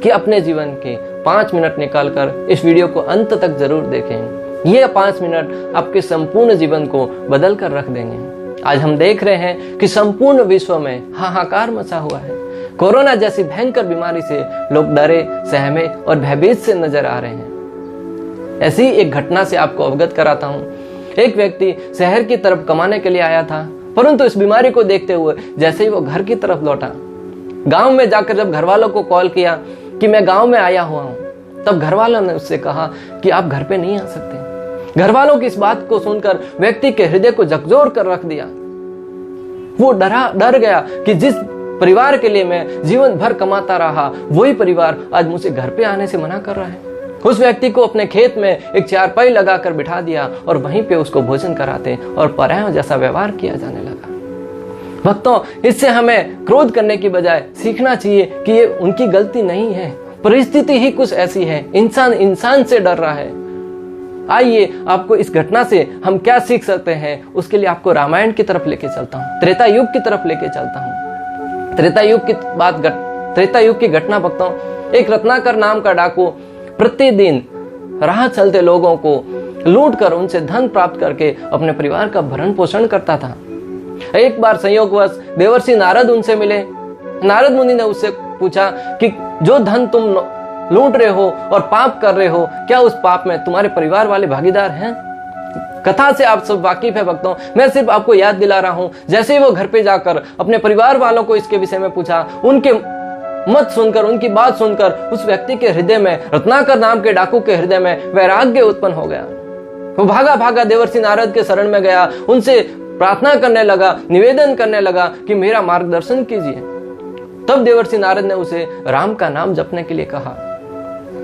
कि अपने जीवन के 5 मिनट निकालकर इस वीडियो को अंत तक जरूर देखें। ये 5 मिनट आपके संपूर्ण जीवन को बदल कर रख देंगे। आज हम देख रहे हैं कि संपूर्ण विश्व में हाहाकार मचा हुआ है। कोरोना जैसी भयंकर बीमारी से लोग डरे, सहमे और भयभीत से नजर आ रहे हैं। ऐसी एक घटना से आपको अवगत कराता हूँ। एक व्यक्ति शहर की तरफ कमाने के लिए आया था, परंतु इस बीमारी को देखते हुए जैसे ही वो घर की तरफ लौटा, गांव में जाकर जब घर वालों को कॉल किया कि मैं गांव में आया हुआ हूं, तब घर वालों ने उससे कहा कि आप घर पे नहीं आ सकते। घर वालों की इस बात को सुनकर व्यक्ति के हृदय को झकझोर कर रख दिया। वो डर गया कि जिस परिवार के लिए मैं जीवन भर कमाता रहा, वही परिवार आज मुझे घर पे आने से मना कर रहा है। उस व्यक्ति को अपने खेत में एक चारपाई लगाकर बिठा दिया और वहीं पे उसको भोजन कराते और परायों जैसा व्यवहार किया जाने लगा। भक्तों, इससे हमें क्रोध करने की बजाय सीखना चाहिए कि ये उनकी गलती नहीं है, परिस्थिति ही कुछ ऐसी है, इंसान इंसान से डर रहा है। आइए आपको इस घटना से हम क्या सीख सकते हैं, उसके लिए आपको रामायण की तरफ लेके चलता हूँ, त्रेता युग की तरफ लेके चलता हूँ। त्रेता युग की घटना भक्तों, एक रत्नाकर नाम का डाकू प्रतिदिन राह चलते लोगों को लूट कर उनसे धन प्राप्त करके अपने परिवार का भरण पोषण करता था। एक बार संयोगवश देवर्षि नारद उनसे मिले। नारद मुनि ने उससे पूछा कि जो धन तुम लूट रहे हो और पाप कर रहे हो, क्या उस पाप में तुम्हारे परिवार वाले भागीदार हैं? कथा से आप सब वाकिफ है भक्तों, मैं सिर्फ आपको याद दिला रहा हूं। जैसे ही वो घर पे जाकर अपने परिवार वालों को इसके विषय में पूछा, उनके मत सुनकर, उनकी बात सुनकर उस व्यक्ति के हृदय में, रत्नाकर नाम के डाकू के हृदय में वैराग्य उत्पन्न हो गया। वो भागा भागा देवर्षि नारद के शरण में गया, उनसे प्रार्थना करने लगा, निवेदन करने लगा कि मेरा मार्गदर्शन कीजिए। तब देवर्षि नारद ने उसे राम का नाम जपने के लिए कहा।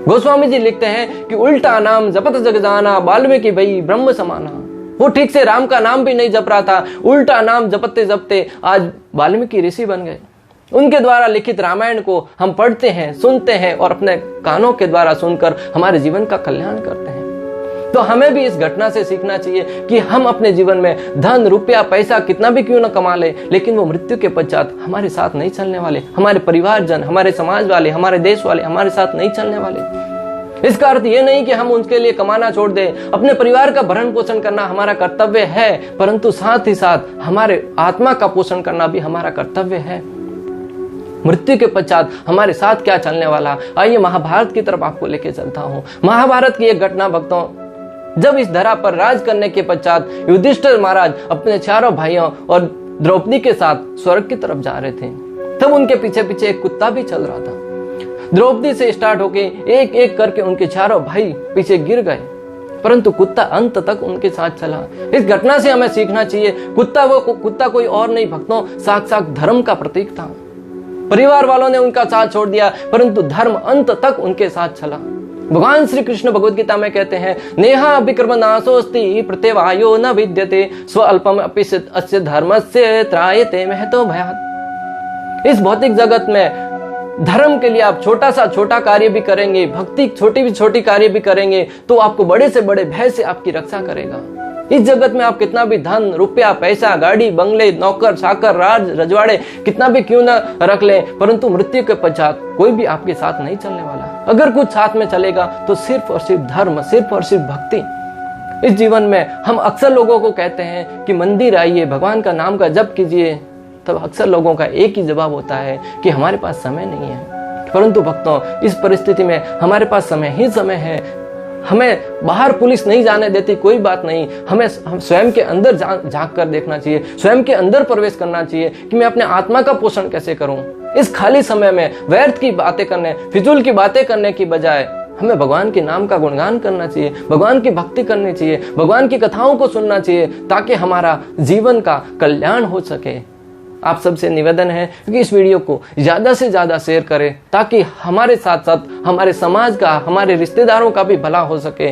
गोस्वामी जी लिखते हैं कि उल्टा नाम जपत जग जाना, वाल्मीकि भई ब्रह्म समाना। वो ठीक से राम का नाम भी नहीं जप रहा था, उल्टा नाम जपते जपते आज वाल्मीकि ऋषि बन गए। उनके द्वारा लिखित रामायण को हम पढ़ते हैं, सुनते हैं और अपने कानों के द्वारा सुनकर हमारे जीवन का कल्याण करते हैं। तो हमें भी इस घटना से सीखना चाहिए कि हम अपने जीवन में धन, रुपया, पैसा कितना भी क्यों न कमा ले, लेकिन वो मृत्यु के पश्चात हमारे साथ नहीं चलने वाले। हमारे परिवारजन, हमारे समाज वाले, हमारे देश वाले हमारे साथ नहीं चलने वाले। इसका अर्थ ये नहीं कि हम उनके लिए कमाना छोड़ दें। अपने परिवार का भरण पोषण करना हमारा कर्तव्य है, परंतु साथ ही साथ हमारे आत्मा का पोषण करना भी हमारा कर्तव्य है। मृत्यु के पश्चात हमारे साथ क्या चलने वाला, आइए महाभारत की तरफ आपको लेके चलता हूं। महाभारत की एक घटना भक्तों, जब इस धरा पर राज करने के पश्चात युधिष्ठिर महाराज अपने चारों भाइयों और द्रौपदी के साथ स्वर्ग की तरफ जा रहे थे, तब उनके पीछे पीछे एक कुत्ता भी चल रहा था। द्रौपदी से स्टार्ट होके एक एक करके उनके चारों भाई पीछे गिर गए, परंतु कुत्ता अंत तक उनके साथ चला। इस घटना से हमें सीखना चाहिए, कुत्ता कोई और नहीं भक्तों, साक्षात धर्म का प्रतीक था। परिवार वालों ने उनका साथ छोड़ दिया, परंतु धर्म अंत तक उनके साथ चला। भगवान श्री कृष्ण भगवद गीता में कहते हैं, नेहा विक्रम नाशोस्ति प्रत्यवायो न विद्यते स्वल्पम अपि अस्य धर्मस्य त्रायते महतो भयात्। इस भौतिक जगत में धर्म के लिए आप छोटा सा छोटा कार्य भी करेंगे, भक्ति छोटी भी छोटी कार्य भी करेंगे, तो आपको बड़े से बड़े भय से आपकी रक्षा करेगा। इस जगत में आप कितना भी धन, रुपया, पैसा, गाड़ी, बंगले, नौकर चाकर, राज रजवाड़े कितना भी क्यों ना रख लें, परंतु मृत्यु के पश्चात कोई भी आपके साथ नहीं चलने वाला। अगर कुछ साथ में चलेगा तो सिर्फ और सिर्फ धर्म, सिर्फ और सिर्फ भक्ति। इस जीवन में हम अक्सर लोगों को कहते हैं कि मंदिर आइए, भगवान का नाम का जप कीजिए, तब अक्सर लोगों का एक ही जवाब होता है कि हमारे पास समय नहीं है। परंतु भक्तों, इस परिस्थिति में हमारे पास समय ही समय है। हमें बाहर पुलिस नहीं जाने देती, कोई बात नहीं, हम स्वयं के अंदर झांक कर देखना चाहिए, स्वयं के अंदर प्रवेश करना चाहिए कि मैं अपने आत्मा का पोषण कैसे करूं। इस खाली समय में व्यर्थ की बातें करने, फिजूल की बातें करने की बजाय हमें भगवान के नाम का गुणगान करना चाहिए, भगवान की भक्ति करनी चाहिए, भगवान की कथाओं को सुनना चाहिए, ताकि हमारा जीवन का कल्याण हो सके। आप सबसे निवेदन है कि इस वीडियो को ज्यादा से ज्यादा शेयर करें, ताकि हमारे साथ साथ हमारे समाज का, हमारे रिश्तेदारों का भी भला हो सके।